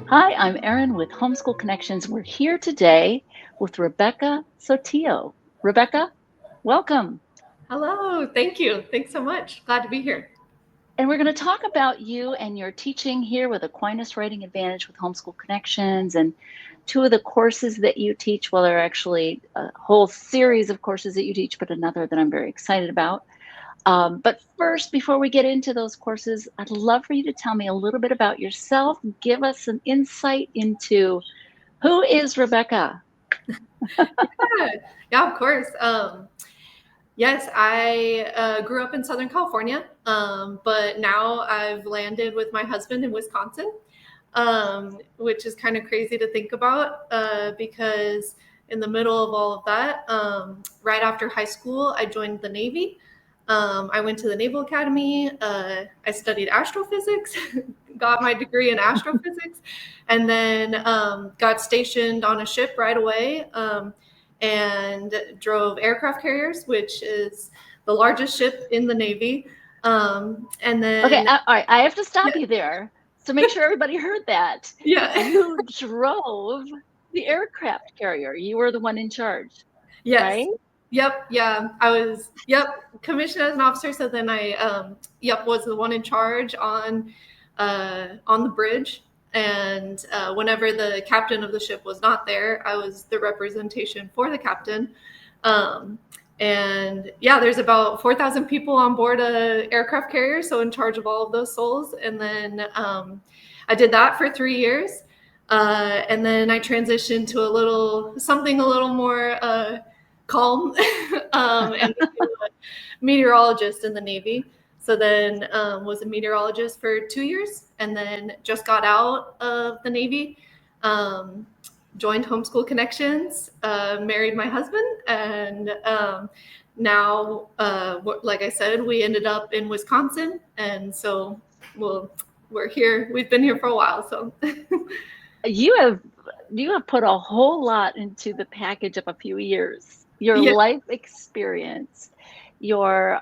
Hi, I'm Erin with Homeschool Connections. We're here today with Rebecca Sotillo. Rebecca, welcome. Hello, thank you. Thanks so much. Glad to be here. And we're going to talk about you and your teaching here with Aquinas Writing Advantage with Homeschool Connections and two of the courses that you teach. Well, there are actually a whole series of courses that you teach, but another that I'm very excited about. But first, before we get into those courses, I'd love for you to tell me a little bit about yourself. Give us an insight into who is Rebecca? Yeah, of course. Yes, I grew up in Southern California, but now I've landed with my husband in Wisconsin, which is kind of crazy to think about because in the middle of all of that, right after high school, I joined the Navy. I went to the Naval Academy. I studied astrophysics, got my degree in astrophysics, and then got stationed on a ship right away and drove aircraft carriers, which is the largest ship in the Navy. And then, Okay, all right, I have to stop yeah, you there. So make sure everybody heard that. yeah. You drove the aircraft carrier. You were the one in charge, Yes. right? Yep. Yeah. I was, commissioned as an officer. So then I, was the one in charge on the bridge. And whenever the captain of the ship was not there, I was the representation for the captain. And yeah, there's about 4,000 people on board a aircraft carrier, so in charge of all of those souls. And then I did that for 3 years. And then I transitioned to something a little more calm and became a meteorologist in the Navy. So then was a meteorologist for 2 years and then just got out of the Navy, joined Homeschool Connections, married my husband, and now, like I said, we ended up in Wisconsin. And so we're here. We've been here for a while. So You have put a whole lot into the package of a few years. Your yeah. life experience, your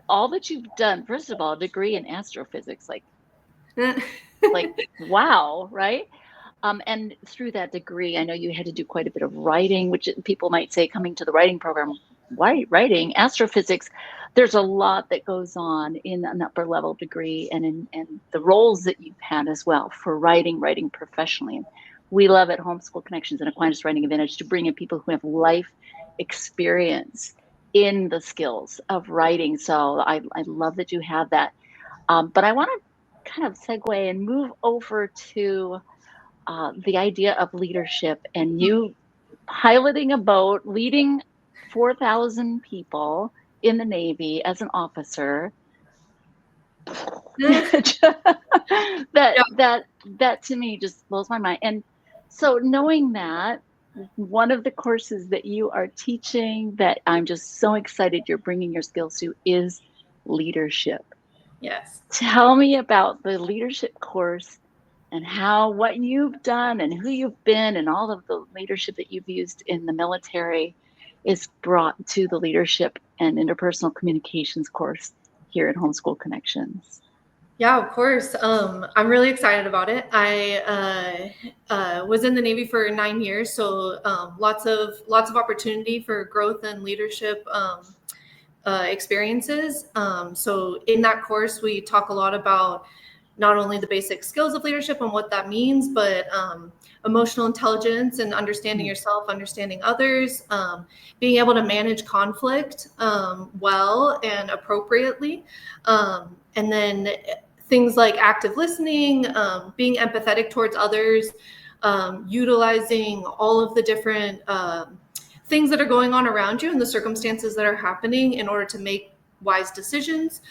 all that you've done. First of all, a degree in astrophysics, like wow, right? And through that degree, I know you had to do quite a bit of writing, which people might say coming to the writing program, why writing? Astrophysics, there's a lot that goes on in an upper level degree and the roles that you've had as well for writing professionally. And we love at Homeschool Connections and Aquinas Writing Advantage to bring in people who have life experience in the skills of writing. So I love that you have that. But I want to kind of segue and move over to the idea of leadership and you piloting a boat, leading 4,000 people in the Navy as an officer. that to me just blows my mind. And so knowing that, one of the courses that you are teaching that I'm just so excited you're bringing your skills to is leadership. Yes. Tell me about the leadership course and what you've done and who you've been and all of the leadership that you've used in the military is brought to the leadership and interpersonal communications course here at Homeschool Connections. Yeah, of course. I'm really excited about it. I was in the Navy for 9 years, so lots of opportunity for growth and leadership experiences. So in that course, we talk a lot about not only the basic skills of leadership and what that means, but emotional intelligence and understanding yourself, understanding others, being able to manage conflict well and appropriately. And then things like active listening, being empathetic towards others, utilizing all of the different things that are going on around you and the circumstances that are happening in order to make wise decisions.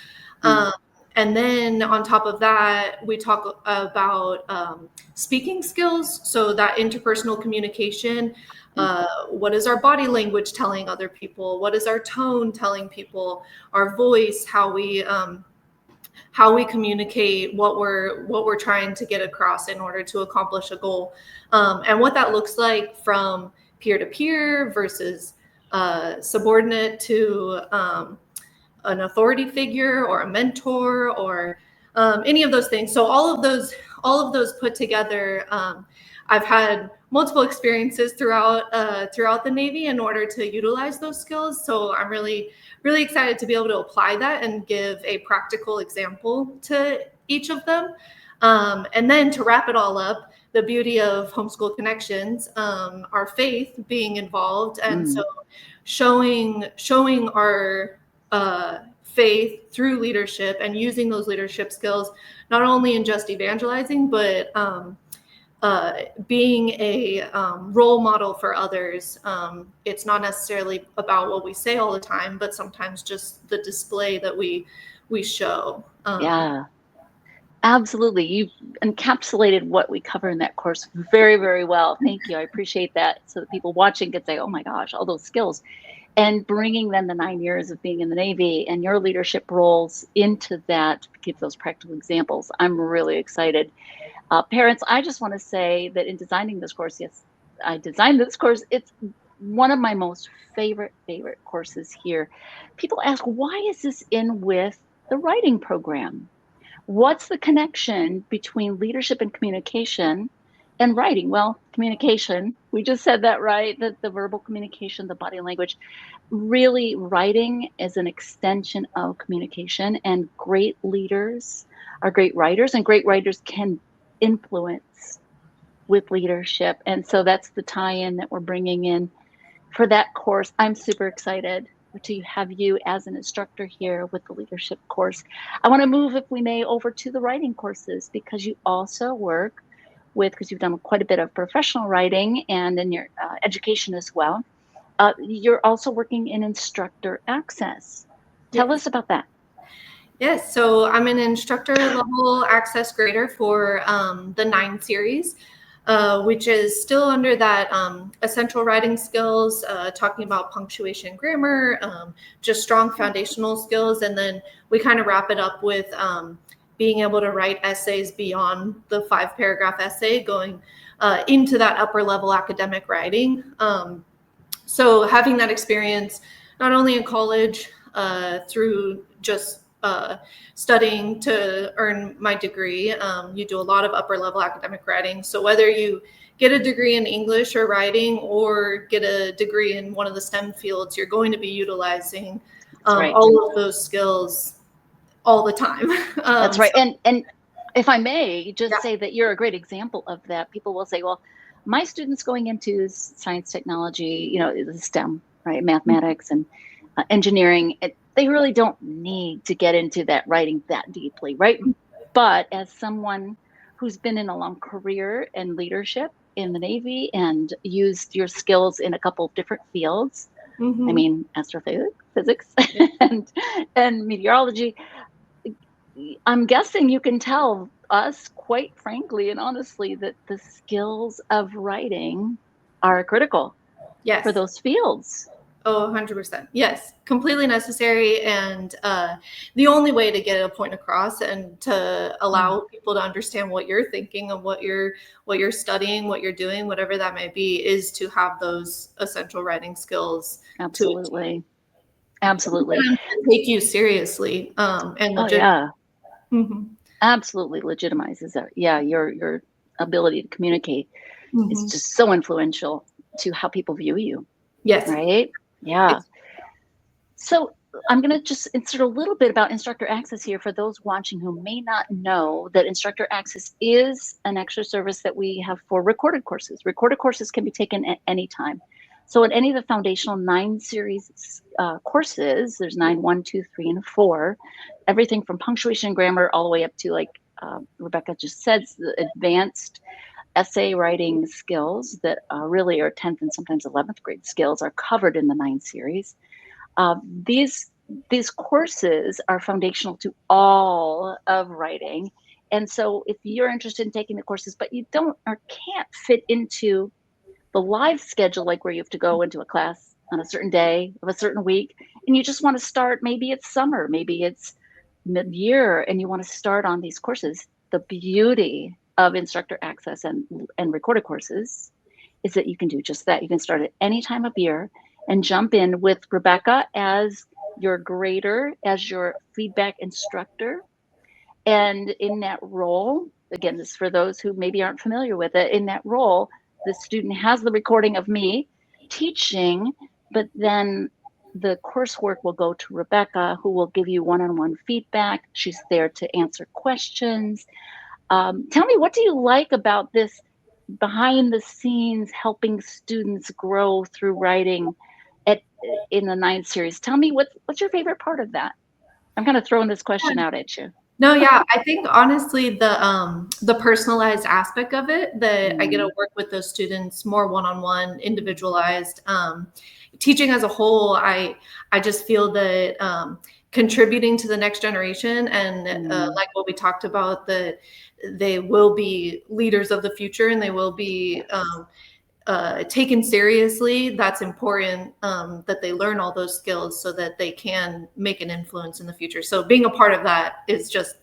And then on top of that, we talk about speaking skills. So that interpersonal communication, what is our body language telling other people? What is our tone telling people? Our voice, how we communicate what we're trying to get across in order to accomplish a goal, and what that looks like from peer to peer versus subordinate to an authority figure or a mentor or any of those things. So all of those put together, I've had multiple experiences throughout the Navy in order to utilize those skills. So I'm really excited to be able to apply that and give a practical example to each of them. And then to wrap it all up, the beauty of Homeschool Connections, our faith being involved, and so showing our faith through leadership and using those leadership skills, not only in just evangelizing, but being a role model for others. It's not necessarily about what we say all the time, but sometimes just the display that we show. Yeah, absolutely. You've encapsulated what we cover in that course very, very well. Thank you. I appreciate that. So that people watching can say, oh my gosh, all those skills. And bringing then the 9 years of being in the Navy and your leadership roles into that, give those practical examples. I'm really excited. Parents, I just want to say that in designing this course, yes, I designed this course. It's one of my most favorite courses here. People ask, why is this in with the writing program? What's the connection between leadership and communication and writing? Well, communication, we just said that, right? The verbal communication, the body language. Really, writing is an extension of communication, and great leaders are great writers, and great writers can influence with leadership. And so that's the tie-in that we're bringing in for that course. I'm super excited to have you as an instructor here with the leadership course. I want to move, if we may, over to the writing courses, because you also work with, because you've done quite a bit of professional writing and in your education as well. You're also working in instructor access. Tell us about that. Yes, so I'm an instructor level access grader for the 9 series, which is still under that essential writing skills, talking about punctuation, grammar, just strong foundational skills. And then we kind of wrap it up with being able to write essays beyond the 5-paragraph essay, going into that upper level academic writing. So having that experience, not only in college, through just studying to earn my degree, you do a lot of upper level academic writing. So whether you get a degree in English or writing or get a degree in one of the STEM fields, you're going to be utilizing all of those skills all the time. That's right. And if I may just say that you're a great example of that. People will say, well, my students going into science, technology, the STEM, right? Mathematics and engineering, they really don't need to get into that writing that deeply, right? But as someone who's been in a long career in leadership in the Navy and used your skills in a couple of different fields, I mean, astrophysics and meteorology, I'm guessing you can tell us quite frankly and honestly that the skills of writing are critical for those fields. Oh, 100%. Yes, completely necessary. And the only way to get a point across and to allow people to understand what you're thinking and what you're studying, what you're doing, whatever that may be, is to have those essential writing skills. Absolutely. Take you seriously and legit. Absolutely legitimizes your ability to communicate is just so influential to how people view you. Yes. Right? Yeah. So I'm going to just insert a little bit about Instructor Access here for those watching who may not know that Instructor Access is an extra service that we have for recorded courses. Recorded courses can be taken at any time. So at any of the foundational 9 series courses, there's 9, 1, 2, 3, and 4, everything from punctuation and grammar all the way up to, like Rebecca just said, the advanced essay writing skills that really are 10th and sometimes 11th grade skills are covered in the 9 series. These courses are foundational to all of writing. And so if you're interested in taking the courses, but you don't or can't fit into the live schedule, like where you have to go into a class on a certain day of a certain week, and you just want to start, maybe it's summer, maybe it's mid-year, and you want to start on these courses, the beauty of Instructor Access and recorded courses is that you can do just that. You can start at any time of year and jump in with Rebecca as your grader as your feedback instructor. And in that role, again, this is for those who maybe aren't familiar with it, in that role, the student has the recording of me teaching, but then the coursework will go to Rebecca, who will give you one-on-one feedback. She's there to answer questions. Tell me, what do you like about this behind the scenes helping students grow through writing in the 9 series? Tell me, what's your favorite part of that? I'm kind of throwing this question out at you. No, yeah, I think honestly the personalized aspect of it, that I get to work with those students more one-on-one, individualized. Teaching as a whole, I just feel that contributing to the next generation and like what we talked about, that they will be leaders of the future and they will be taken seriously. That's important, that they learn all those skills so that they can make an influence in the future. So being a part of that is just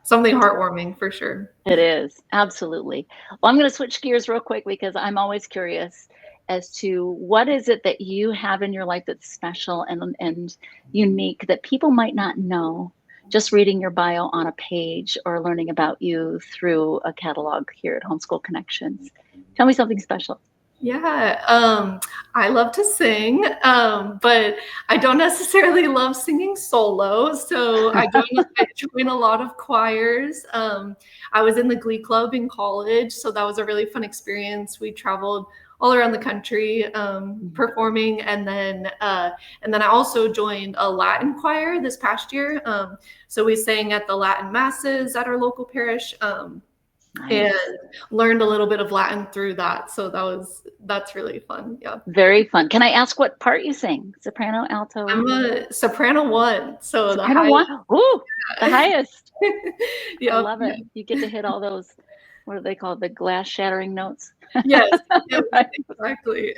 something heartwarming for sure. It is, absolutely. Well, I'm going to switch gears real quick because I'm always curious as to what is it that you have in your life that's special and unique that people might not know just reading your bio on a page or learning about you through a catalog here at Homeschool Connections. Tell me something special. Yeah, I love to sing, but I don't necessarily love singing solo. So I join a lot of choirs. I was in the Glee Club in college, so that was a really fun experience. We traveled all around the country performing, and then I also joined a Latin choir this past year. So we sang at the Latin masses at our local parish. Nice. And learned a little bit of Latin through that. So that's really fun. Yeah. Very fun. Can I ask what part you sing? Soprano, alto? I'm a soprano 1. So soprano 1? Ooh, the highest. Yeah. I love it. You get to hit all those, what do they call it? The glass shattering notes. Yes, exactly.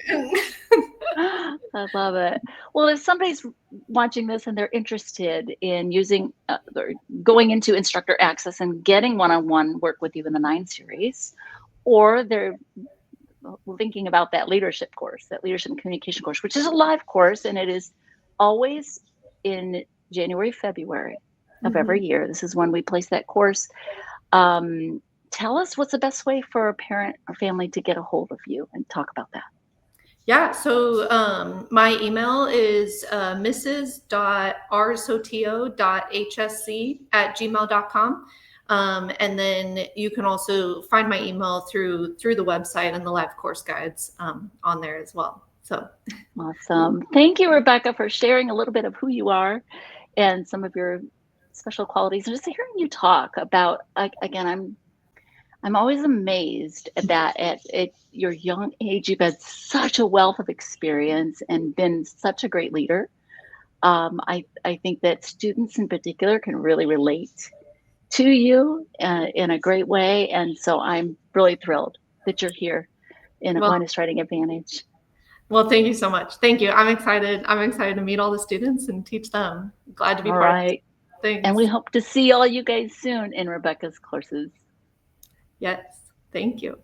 I love it. Well, if somebody's watching this and they're interested in using, going into Instructor Access and getting one-on-one work with you in the 9 series, or they're thinking about that leadership course, that leadership and communication course, which is a live course, and it is always in January, February of every year. This is when we place that course. Tell us what's the best way for a parent or family to get a hold of you and talk about that. Yeah, so my email is mrs.rsotillo.hsc@gmail.com. And then you can also find my email through the website and the live course guides on there as well. So awesome. Thank you, Rebecca, for sharing a little bit of who you are and some of your special qualities. And just hearing you talk about, again, I'm always amazed that at your young age, you've had such a wealth of experience and been such a great leader. I think that students in particular can really relate to you in a great way. And so I'm really thrilled that you're here in Aquinas Writing Advantage. Well, thank you so much. Thank you. I'm excited. I'm excited to meet all the students and teach them. Glad to be part of it. Thanks. And we hope to see all you guys soon in Rebecca's courses. Yes. Thank you.